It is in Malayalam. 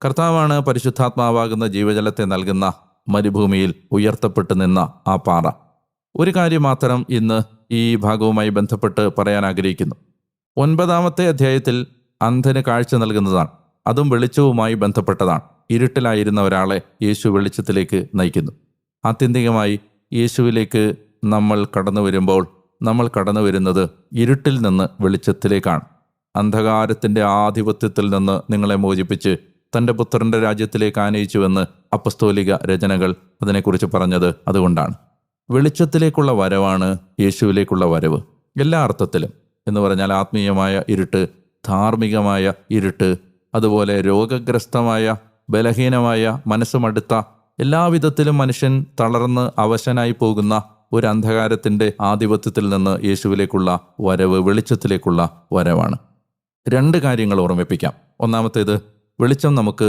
കർത്താവാണ് പരിശുദ്ധാത്മാവാകുന്ന ജീവജലത്തെ നൽകുന്ന മരുഭൂമിയിൽ ഉയർത്തപ്പെട്ടു നിന്ന ആ പാറ. ഒരു കാര്യം മാത്രം ഇന്ന് ഈ ഭാഗവുമായി ബന്ധപ്പെട്ട് പറയാൻ ആഗ്രഹിക്കുന്നു. 9-ാമത്തെ അധ്യായത്തിൽ അന്ധന് കാഴ്ച നൽകുന്നതാണ്. അതും വെളിച്ചവുമായി ബന്ധപ്പെട്ടതാണ്. ഇരുട്ടിലായിരുന്ന ഒരാളെ യേശു വെളിച്ചത്തിലേക്ക് നയിക്കുന്നു. ആത്യന്തികമായി യേശുവിലേക്ക് നമ്മൾ കടന്നു വരുമ്പോൾ നമ്മൾ കടന്നു വരുന്നത് ഇരുട്ടിൽ നിന്ന് വെളിച്ചത്തിലേക്കാണ്. അന്ധകാരത്തിൻ്റെ ആധിപത്യത്തിൽ നിന്ന് നിങ്ങളെ മോചിപ്പിച്ച് തൻ്റെ പുത്രൻ്റെ രാജ്യത്തിലേക്ക് ആനയിച്ചുവെന്ന് അപ്പസ്തോലിക രചനകൾ അതിനെക്കുറിച്ച് പറഞ്ഞത് അതുകൊണ്ടാണ്. വെളിച്ചത്തിലേക്കുള്ള വരവാണ് യേശുവിലേക്കുള്ള വരവ് എല്ലാ അർത്ഥത്തിലും. എന്ന് പറഞ്ഞാൽ ആത്മീയമായ ഇരുട്ട്, ധാർമ്മികമായ ഇരുട്ട്, അതുപോലെ രോഗഗ്രസ്തമായ, ബലഹീനമായ, മനസ്സുമടുത്ത, എല്ലാവിധത്തിലും മനുഷ്യൻ തളർന്ന് അവശനായി പോകുന്ന ഒരു അന്ധകാരത്തിൻ്റെ ആധിപത്യത്തിൽ നിന്ന് യേശുവിലേക്കുള്ള വരവ് വെളിച്ചത്തിലേക്കുള്ള വരവാണ്. 2 കാര്യങ്ങൾ ഓർമ്മിപ്പിക്കാം. ഒന്നാമത്തേത്, വെളിച്ചം നമുക്ക്